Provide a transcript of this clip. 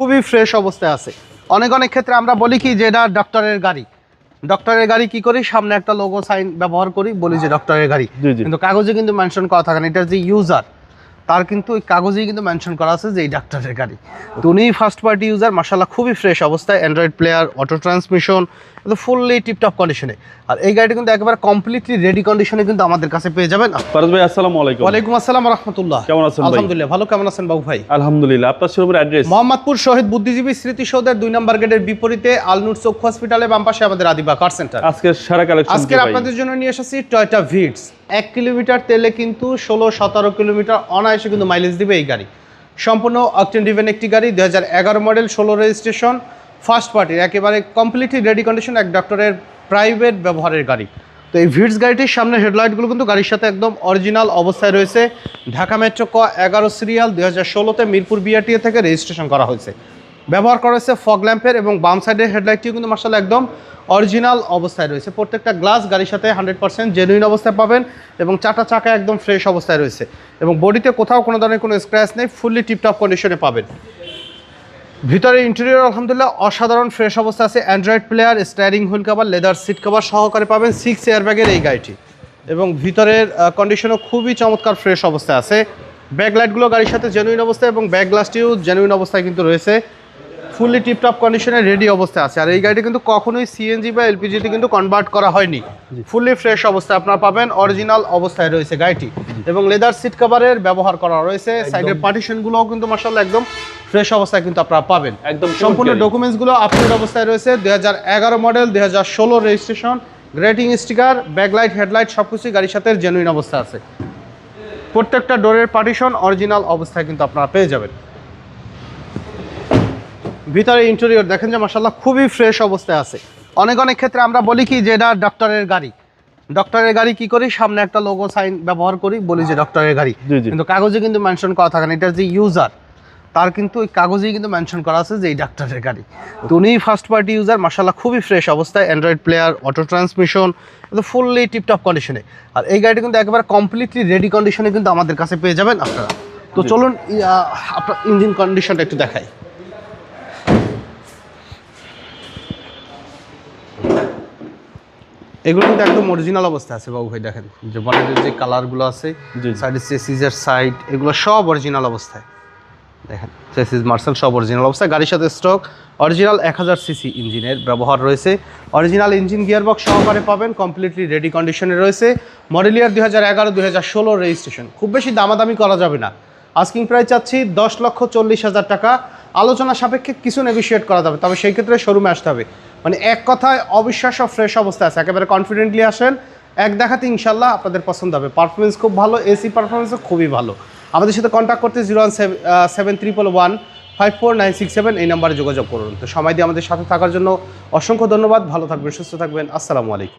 খুবই ফ্রেশ অবস্থায় আছে। অনেক ক্ষেত্রে আমরা বলি কি যে এটা ডক্টরের গাড়ি কি করি, সামনে একটা লোগো সাইন ব্যবহার করি, বলি যে ডক্টরের গাড়ি, কিন্তু কাগজে কিন্তু মেনশন করা থাকে না। এটার যে ইউজার তার কিন্তু ওই কাগজেই কিন্তু মেনশন করা আছে যে এই ডাক্তারের গাড়ি। তো উনি ফার্স্ট পার্টি ইউজার, মাশাআল্লাহ খুবই ফ্রেশ অবস্থায়, অ্যান্ড্রয়েড প্লেয়ার, অটো ট্রান্সমিশন, কিন্তু ফুললি টিপটপ কন্ডিশনে। আর এই গাড়িটা কিন্তু একেবারে কমপ্লিটলি রেডি কন্ডিশনে কিন্তু আমাদের কাছে পেয়ে যাবেন। ফারাজ ভাই আসসালামু আলাইকুম। ওয়ালাইকুম আসসালাম ওয়া রাহমাতুল্লাহ। কেমন আছেন ভাই? আলহামদুলিল্লাহ ভালো, কেমন আছেন বাবু ভাই? আলহামদুলিল্লাহ। আপনার শোরুমের অ্যাড্রেস? মোহাম্মদপুর শহীদ বুদ্ধিজীবী স্মৃতিসৌধের 2 নম্বর গেটের বিপরীতে আলনুর চক্ষু হসপিটালের বাম পাশে আমাদের আদিবা কার সেন্টার। আজকে সারা কালেকশন আজকে আপনাদের জন্য নিয়ে এসেছি টয়োটা ভিটস। 1 কিলোমিটার তেলে কিন্তু 16-17 কিলোমিটার অনায়াসে কিন্তু মাইলেজ দিবে এই গাড়ি। সম্পূর্ণ অকটেন ড্রিভেন একটি গাড়ি, 2011 মডেল, 16 রেজিস্ট্রেশন, ফার্স্ট পার্টির, একেবারে কমপ্লিটলি রেডি কন্ডিশন, এক ডক্টরের প্রাইভেট ব্যবহারের গাড়ি। তো এই ভিটস গাড়িটির সামনে হেডলাইটগুলো কিন্তু গাড়ির সাথে একদম অরিজিনাল অবস্থায় রয়েছে। ঢাকা মেট্রো ক 11 সিরিয়াল, 2016-তে মিরপুর বিআরটিএ থেকে রেজিস্ট্রেশন করা হয়েছে। ব্যবহার করা হয়েছে ফগ ল্যাম্পের, এবং বাম সাইডের হেডলাইটটিও কিন্তু মাশাআল্লাহ একদম অরিজিনাল অবস্থায় রয়েছে। প্রত্যেকটা গ্লাস গাড়ির সাথে 100% জেনুইন অবস্থায় পাবেন, এবং চাকা একদম ফ্রেশ অবস্থায় রয়েছে, এবং বডিতে কোথাও কোনো ধরনের কোনো স্ক্র্যাচ নেই, ফুললি টিপটপ কন্ডিশনে পাবেন। ভিতরে ইন্টেরিয়র আলহামদুলিল্লাহ অসাধারণ ফ্রেশ অবস্থা আছে। Android player, steering wheel cover, leather seat cover সহকারে পাবেন, 6 এয়ারব্যাগের এই গাড়িটি, এবং ভিতরের কন্ডিশনও খুবই চমৎকার ফ্রেশ অবস্থায় আছে। ব্যাক লাইটগুলো গাড়ির সাথে জেনুইন অবস্থায়, এবং ব্যাক গ্লাসটিও জেনুইন অবস্থায় কিন্তু রয়েছে, ফুললি টিপটপ কন্ডিশনে রেডি অবস্থায় আছে। আর এই গাড়িটি কিন্তু কখনোই সিএনজি বা এলপিজিতে কিন্তু কনভার্ট করা হয়নি, ফুললি ফ্রেশ অবস্থায় আপনারা পাবেন, অরিজিনাল অবস্থায় রয়েছে গাড়িটি, এবং লেদার সিট কভারের ব্যবহার করা রয়েছে। সাইডের পার্টিশনগুলোও কিন্তু মাশাআল্লাহ একদম ফ্রেশ অবস্থায় কিন্তু আপনারা পাবেন। একদম সম্পূর্ণ ডকুমেন্টসগুলো আপডেট অবস্থায় রয়েছে। 2011 model, 2016 registration, grating sticker, backlight, headlight সবকিছুই গাড়ির সাথে জেনুইন অবস্থা আছে। প্রত্যেকটা ডোরের পার্টিশন অরিজিনাল অবস্থায় কিন্তু আপনারা পেয়ে যাবেন। ভিতরে ইন্টেরিয়র দেখেন যে মাশাআল্লাহ খুবই ফ্রেশ অবস্থায় আছে। অনেক ক্ষেত্রে আমরা বলি কি যে এটা ডক্টরের গাড়ি কি করি, সামনে একটা লোগো সাইন ব্যবহার করি, বলি যে ডক্টরের গাড়ি, কিন্তু কাগজে কিন্তু মেনশন করা থাকে না। এটার যে ইউজার তার কিন্তু ওই কাগজেই কিন্তু মেনশন করা আছে যে এই ডাক্তারের গাড়ি। তো উনি ফার্স্ট পার্টি ইউজার, মাশাআল্লাহ খুবই ফ্রেশ অবস্থায়, অ্যান্ড্রয়েড প্লেয়ার, অটো ট্রান্সমিশন, কিন্তু ফুললি টিপটপ কন্ডিশনে। আর এই গাড়িটা কিন্তু একেবারে কমপ্লিটলি রেডি কন্ডিশনে কিন্তু আমাদের কাছে পেয়ে যাবেন আপনারা। তো চলুন আপনার ইঞ্জিন কন্ডিশনটা একটু দেখাই। এগুলো কিন্তু একদম অরিজিনাল অবস্থায় আছে বাবু ভাই। দেখেন যে বনেটের যে কালারগুলো আছে, সাইডের চেসিসের সাইড, এগুলো সব অরিজিনাল অবস্থায়। দেখেন চেসিস মার্সেল সব অরিজিনাল অবস্থায়। গাড়ির সাথে স্টক অরিজিনাল 1000 সিসি ইঞ্জিনের ব্যবহার রয়েছে। অরিজিনাল ইঞ্জিন গিয়ারবক্স সহকারে পাবেন, কমপ্লিটলি রেডি কন্ডিশনে রয়েছে। মডেল ইয়ার 2011-2016 রেজিস্ট্রেশন। খুব বেশি দামাদামি করা যাবে না। আস্কিং প্রাইস চাচ্ছি 10,40,000 টাকা। আলোচনা সাপেক্ষে কিছু নেগোশিয়েট করা যাবে, তবে সেই ক্ষেত্রে শোরুমে আসতে হবে। মানে এক কথায় অবিশ্বাস্য ফ্রেশ অবস্থায় আছে। একেবারে কনফিডেন্টলি আসেন, এক দেখাতে ইনশাল্লাহ আপনাদের পছন্দ হবে। পারফরমেন্স খুব ভালো, এসি পারফরমেন্সও খুবই ভালো। আমাদের সাথে কন্ট্যাক্ট করতে 01711549667 এই নাম্বারে যোগাযোগ করুন। তো সময় দিয়ে আমাদের সাথে থাকার জন্য অসংখ্য ধন্যবাদ। ভালো থাকবেন, সুস্থ থাকবেন। আসসালামু আলাইকুম।